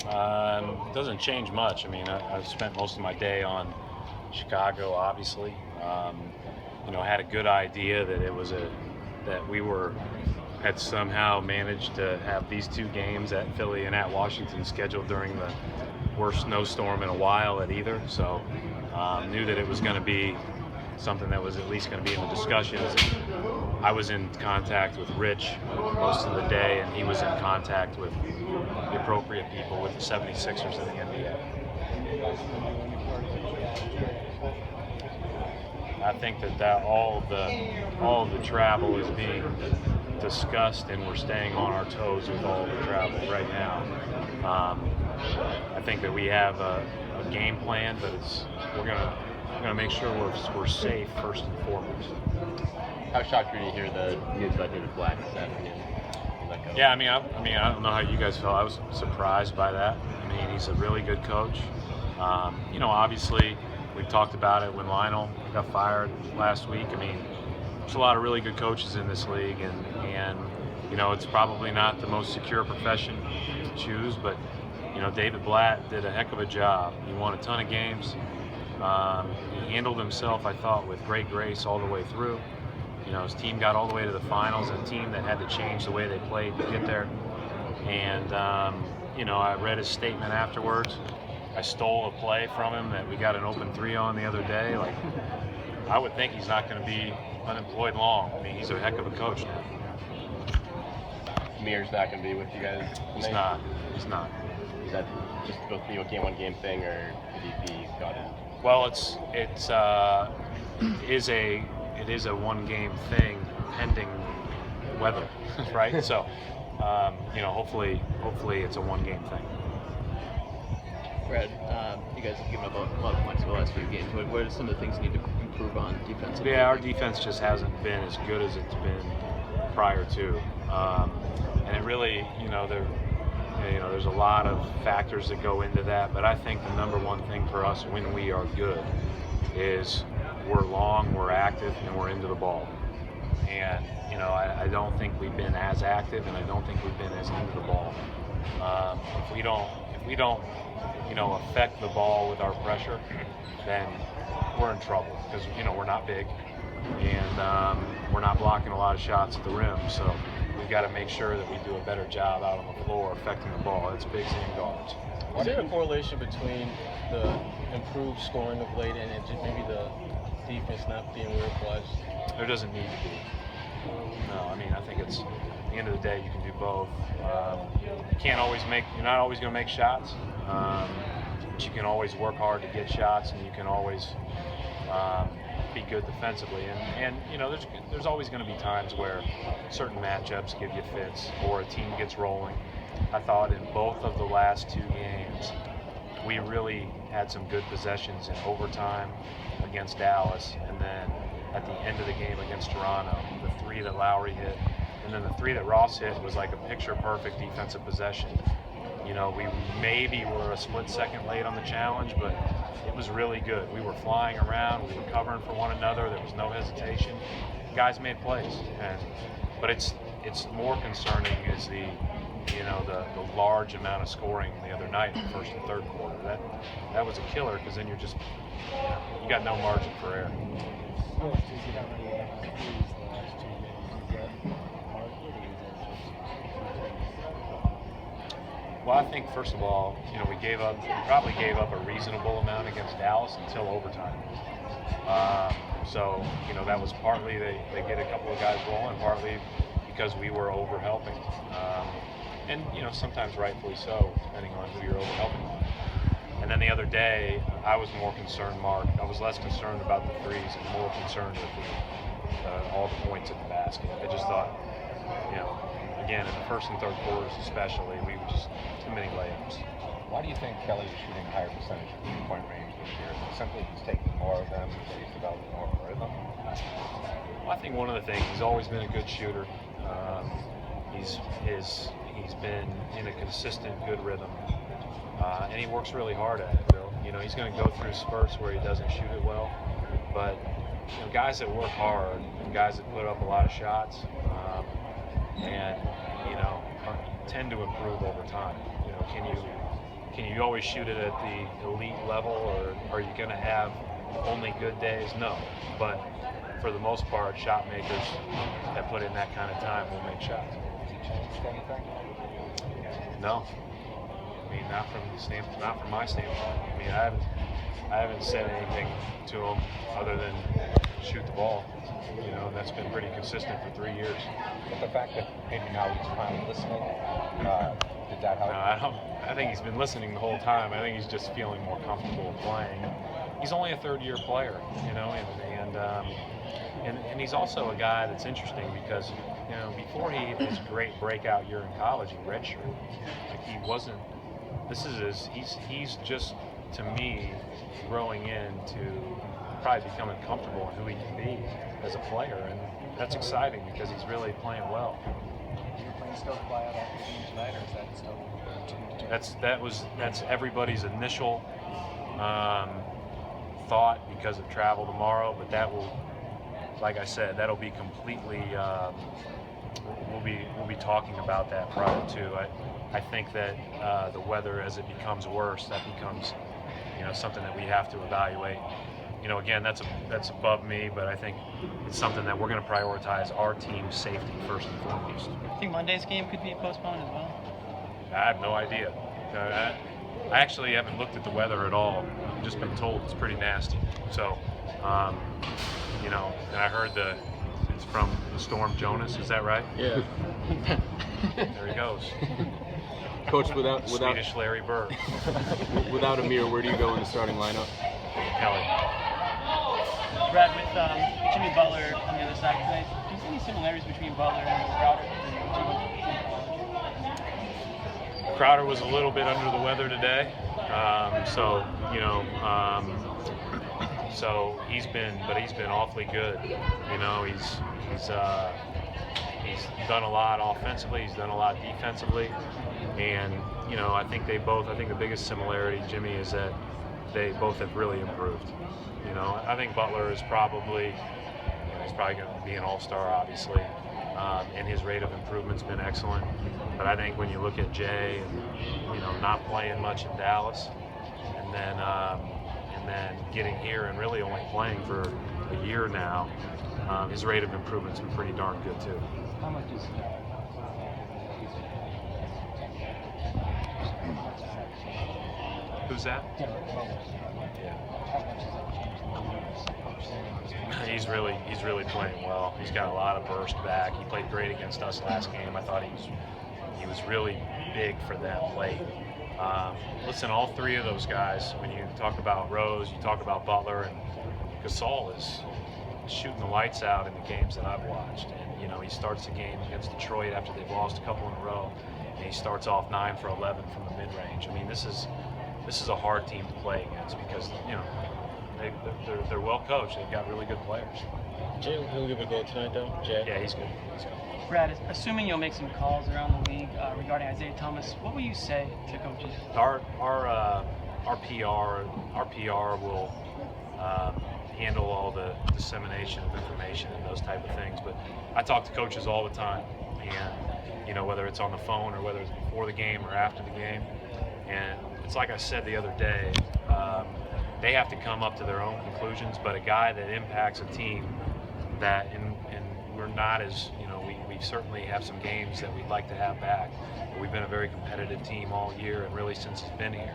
Doesn't change much. I mean, I've spent most of my day on Chicago, obviously. Had a good idea that that we had somehow managed to have these two games at Philly and at Washington scheduled during the worst snowstorm in a while at either. So knew that it was going to be something that was at least going to be in the discussions. I was in contact with Rich most of the day, and he was in contact with the appropriate people with the 76ers in the NBA. I think that all of the travel is being discussed, and we're staying on our toes with all the travel right now. I think that we have a game plan, but we're gonna make sure we're safe first and foremost. How shocked were you to hear the news about David Blatt this afternoon? Yeah, I don't know how you guys felt. I was surprised by that. I mean, he's a really good coach. Obviously, we talked about it when Lionel got fired last week. I mean, there's a lot of really good coaches in this league, and it's probably not the most secure profession to choose, but David Blatt did a heck of a job. He won a ton of games. He handled himself, I thought, with great grace all the way through. His team got all the way to the finals, a team that had to change the way they played to get there. And, I read his statement afterwards. I stole a play from him that we got an open three on the other day. Like, I would think he's not going to be unemployed long. I mean, he's a heck of a coach now. Mir's not going to be with you guys tonight? He's not. Is that just supposed to be a game-on-game thing, or could he be gone? Well, it is a one-game thing pending weather, right? So, hopefully it's a one-game thing. Brad, you guys have given up a lot of points in the last few games. What are some of the things you need to improve on defensively? Yeah, our defense just hasn't been as good as it's been prior to, and it really, there's a lot of factors that go into that. But I think the number one thing for us when we are good is we're long, we're active, and we're into the ball. And I don't think we've been as active, and I don't think we've been as into the ball. If we don't affect the ball with our pressure, then we're in trouble because we're not big, and we're not blocking a lot of shots at the rim. So we've got to make sure that we do a better job out on the floor affecting the ball. It's bigs and guards. Is there a correlation between the improved scoring of late and just maybe the defense not being where it was? There doesn't need to be. No, I mean, I think it's, at the end of the day, you can do both. You're not always going to make shots, but you can always work hard to get shots, and you can always be good defensively. And there's always going to be times where certain matchups give you fits or a team gets rolling. I thought in both of the last two games, we really had some good possessions in overtime against Dallas, and then at the end of the game against Toronto, the three that Lowry hit, and then the three that Ross hit was like a picture-perfect defensive possession. We maybe were a split second late on the challenge, but it was really good. We were flying around, we were covering for one another, there was no hesitation. Guys made plays, but it's more concerning is the large amount of scoring the other night in the first and third quarter. That was a killer because then you got no margin for error. Well, I think first of all, we probably gave up a reasonable amount against Dallas until overtime. So that was partly they get a couple of guys rolling, partly because we were over helping. And sometimes rightfully so, depending on who you're over helping. And then the other day, I was more concerned, Mark. I was less concerned about the threes and more concerned with all the points at the basket. I just thought, again, in the first and third quarters especially, we were just too many layups. Why do you think Kelly is shooting a higher percentage from three-point range this year? Is it simply he's taking more of them, so he's developing more of a rhythm? Well, I think one of the things, he's always been a good shooter. He's been in a consistent, good rhythm, and he works really hard at it. He's going to go through spurts where he doesn't shoot it well, but guys that work hard and guys that put up a lot of shots, and tend to improve over time. can you always shoot it at the elite level, or are you going to have only good days? No, but for the most part, shot makers that put in that kind of time will make shots. Has he changed anything? No, I mean not from my standpoint. I mean I haven't said anything to him other than shoot the ball. You know, and that's been pretty consistent for 3 years. But the fact that maybe now he's finally listening, did that help? I think he's been listening the whole time. I think he's just feeling more comfortable playing. He's only a third-year player, you know, and he's also a guy that's interesting because, you know, before he had his great breakout year in college, he redshirted. Like he wasn't. He's just, to me, growing into probably becoming comfortable in who he can be as a player, and that's exciting because he's really playing well. Do you plan still to fly out after the game tonight, or is that still? That's everybody's initial thought because of travel tomorrow, but that will, like I said, that'll be completely. We'll be talking about that prior to. I think that the weather, as it becomes worse, that becomes, you know, something that we have to evaluate. You know, again, that's above me, but I think it's something that we're going to prioritize our team's safety first and foremost. I think Monday's game could be postponed as well. I have no idea. I actually haven't looked at the weather at all. I've just been told it's pretty nasty. So, you know, and I heard it's from the Storm Jonas. Is that right? Yeah. There he goes. Coach, without Swedish Larry Bird. without Amir, where do you go in the starting lineup? Kelly. Brad, with Jimmy Butler on the other side tonight, do you see any similarities between Butler and Crowder? Crowder was a little bit under the weather today, so you know, so he's been awfully good. You know, he's done a lot offensively, he's done a lot defensively, and you know, I think the biggest similarity, Jimmy, is that they both have really improved. You know, I think Butler is probably going to be an all-star, obviously, and his rate of improvement's been excellent. But I think when you look at Jay, and, you know, not playing much in Dallas, and then getting here and really only playing for a year now, his rate of improvement's been pretty darn good too. How much is Who's that? He's really playing well. He's got a lot of burst back. He played great against us last game. I thought he was really big for them late. Listen, all three of those guys, when you talk about Rose, you talk about Butler, and Gasol is shooting the lights out in the games that I've watched. And you know, he starts the game against Detroit after they've lost a couple in a row, and he starts off 9 for 11 from the mid-range. I mean, this is a hard team to play against because, you know, they're well coached. They've got really good players. Jay will give it a go tonight, though. Jay. Yeah, he's good. Brad, assuming you'll make some calls around the league regarding Isaiah Thomas, what will you say to coaches? Our PR will handle all the dissemination of information and those type of things. But I talk to coaches all the time, and you know, whether it's on the phone or whether it's before the game or after the game. And it's like I said the other day, they have to come up to their own conclusions. But a guy that impacts a team that, and we're not as, you know, we certainly have some games that we'd like to have back. But we've been a very competitive team all year and really since he's been here.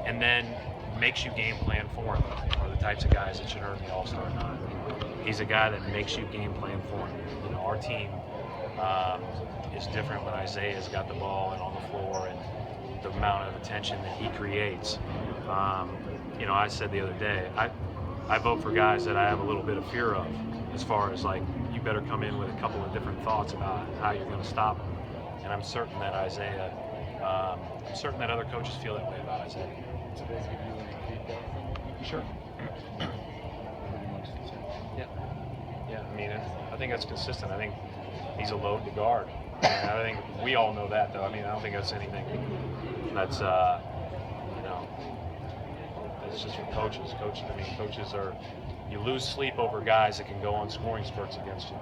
And then makes you game plan for him are the types of guys that should earn the All-Star nod. He's a guy that makes you game plan for him. You know, our team is different when Isaiah's got the ball and on the floor and the amount of attention that he creates. You know, I said the other day, I vote for guys that I have a little bit of fear of, as far as like, you better come in with a couple of different thoughts about how you're going to stop him. And I'm certain that I'm certain that other coaches feel that way about Isaiah. Sure. Yeah. I mean, I think that's consistent. I think he's a load to guard. And I think we all know that, though. I mean, I don't think that's anything that's, you know, it's just for coaches. Coaches are, you lose sleep over guys that can go on scoring spurts against you.